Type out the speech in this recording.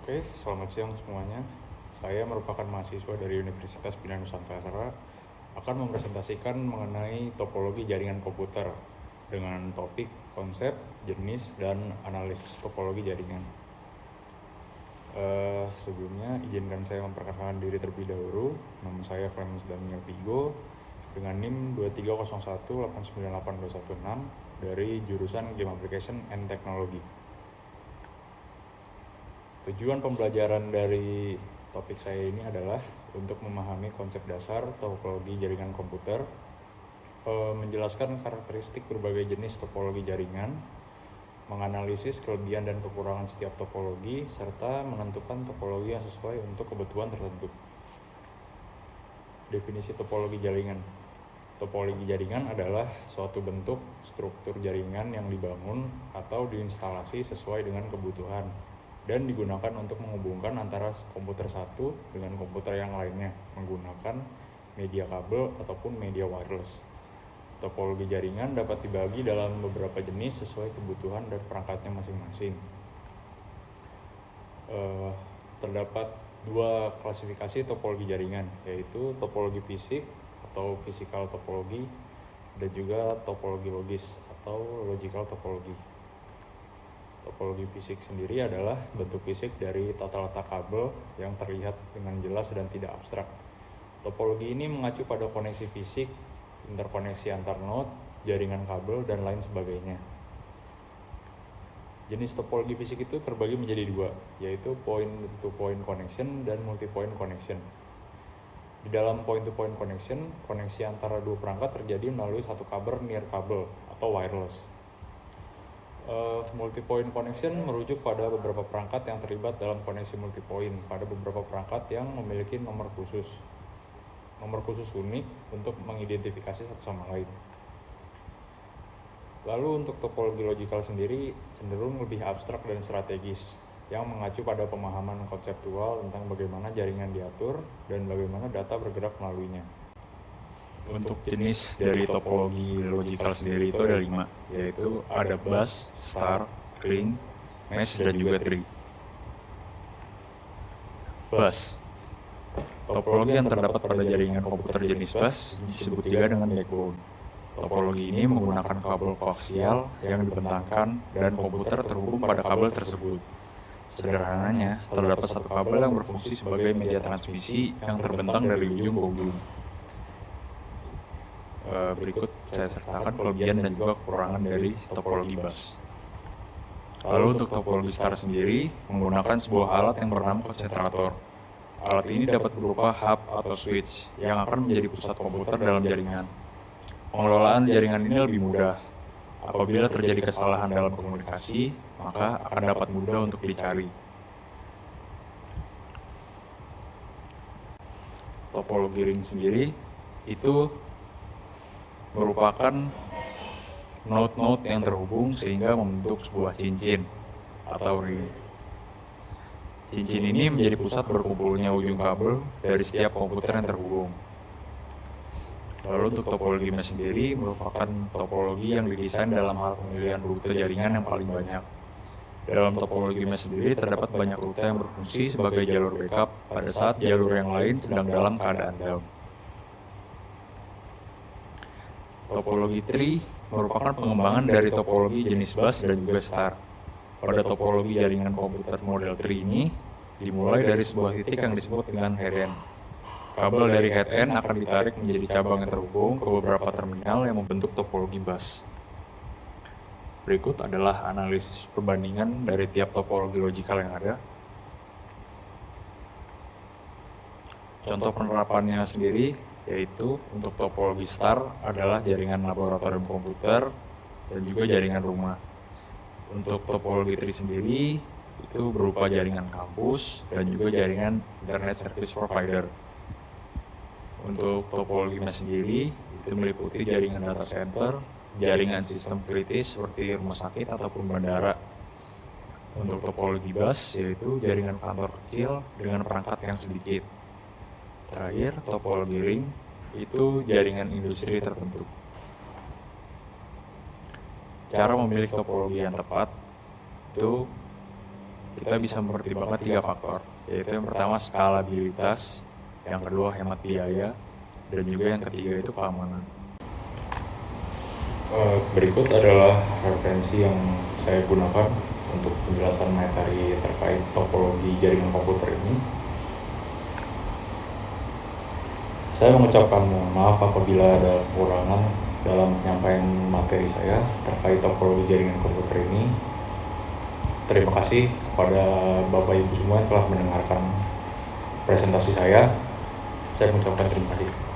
Oke, selamat siang semuanya. Saya merupakan mahasiswa dari Universitas Bina Nusantara, akan mempresentasikan mengenai topologi jaringan komputer dengan topik, konsep, jenis, dan analisis topologi jaringan. Sebelumnya, izinkan saya memperkenalkan diri terlebih dahulu. Nama saya Clemens Daniel Vigo dengan NIM 23018982116 dari jurusan Game Application and Technology. Tujuan pembelajaran dari topik saya ini adalah untuk memahami konsep dasar topologi jaringan komputer, menjelaskan karakteristik berbagai jenis topologi jaringan, menganalisis kelebihan dan kekurangan setiap topologi, serta menentukan topologi yang sesuai untuk kebutuhan tertentu. Definisi topologi jaringan. Topologi jaringan adalah suatu bentuk struktur jaringan yang dibangun atau diinstalasi sesuai dengan kebutuhan dan digunakan untuk menghubungkan antara komputer satu dengan komputer yang lainnya menggunakan media kabel ataupun media wireless. Topologi jaringan dapat dibagi dalam beberapa jenis sesuai kebutuhan dan perangkatnya masing-masing. Terdapat dua klasifikasi topologi jaringan, yaitu topologi fisik atau physical topologi dan juga topologi logis atau logical topologi. Topologi fisik sendiri adalah bentuk fisik dari tata letak kabel yang terlihat dengan jelas dan tidak abstrak. Topologi ini mengacu pada koneksi fisik, interkoneksi antar node, jaringan kabel, dan lain sebagainya. Jenis topologi fisik itu terbagi menjadi dua, yaitu point-to-point connection dan multi-point connection. Di dalam point-to-point connection, koneksi antara dua perangkat terjadi melalui satu kabel near kabel atau wireless. Multi-point connection merujuk pada beberapa perangkat yang terlibat dalam koneksi multi-point pada beberapa perangkat yang memiliki nomor khusus unik untuk mengidentifikasi satu sama lain. Lalu untuk topologi logical sendiri cenderung lebih abstrak dan strategis, yang mengacu pada pemahaman konseptual tentang bagaimana jaringan diatur dan bagaimana data bergerak melaluinya. Untuk jenis dari topologi logical sendiri itu ada 5, yaitu ada bus, star, ring, mesh, dan juga tree. Bus. Topologi yang terdapat pada jaringan komputer jenis bus disebut juga dengan backbone. Topologi ini menggunakan kabel koaksial yang dibentangkan dan komputer terhubung pada kabel tersebut. Sederhananya, terdapat satu kabel yang berfungsi sebagai media transmisi yang terbentang dari ujung ke ujung. Berikut saya sertakan kelebihan dan juga kekurangan dari topologi bus. Lalu untuk topologi star sendiri menggunakan sebuah alat yang bernama konsentrator. Alat ini dapat berupa hub atau switch yang akan menjadi pusat komputer dalam jaringan. Pengelolaan jaringan ini lebih mudah. Apabila terjadi kesalahan dalam komunikasi, maka akan dapat mudah untuk dicari. Topologi ring sendiri itu merupakan node-node yang terhubung sehingga membentuk sebuah cincin atau ring. Cincin ini menjadi pusat berkumpulnya ujung kabel dari setiap komputer yang terhubung. Lalu untuk topologi mesh sendiri merupakan topologi yang didesain dalam hal pemilihan rute jaringan yang paling banyak. Dalam topologi mesh sendiri terdapat banyak rute yang berfungsi sebagai jalur backup pada saat jalur yang lain sedang dalam keadaan down. Topologi tree merupakan pengembangan dari topologi jenis bus dan juga star. Pada topologi jaringan komputer model tree ini dimulai dari sebuah titik yang disebut dengan head end. Kabel dari head end akan ditarik menjadi cabang yang terhubung ke beberapa terminal yang membentuk topologi bus. Berikut adalah analisis perbandingan dari tiap topologi logical yang ada. Contoh penerapannya sendiri yaitu untuk topologi star adalah jaringan laboratorium komputer dan juga jaringan rumah. Untuk topologi tree sendiri itu berupa jaringan kampus dan juga jaringan internet service provider. Untuk topologi mesh sendiri itu meliputi jaringan data center, jaringan sistem kritis seperti rumah sakit ataupun bandara. Untuk topologi bus yaitu jaringan kantor kecil dengan perangkat yang sedikit. Terakhir, topologi ring itu jaringan industri tertentu. Cara memilih topologi yang tepat itu kita bisa mempertimbangkan 3 faktor, yaitu yang pertama skalabilitas, yang kedua hemat biaya, dan juga yang ketiga itu keamanan. Berikut adalah referensi yang saya gunakan untuk penjelasan materi terkait topologi jaringan komputer ini. Saya mengucapkan mohon maaf apabila ada kekurangan dalam penyampaian materi saya terkait topologi jaringan komputer ini. Terima kasih kepada Bapak Ibu semua yang telah mendengarkan presentasi saya. Saya mengucapkan terima kasih.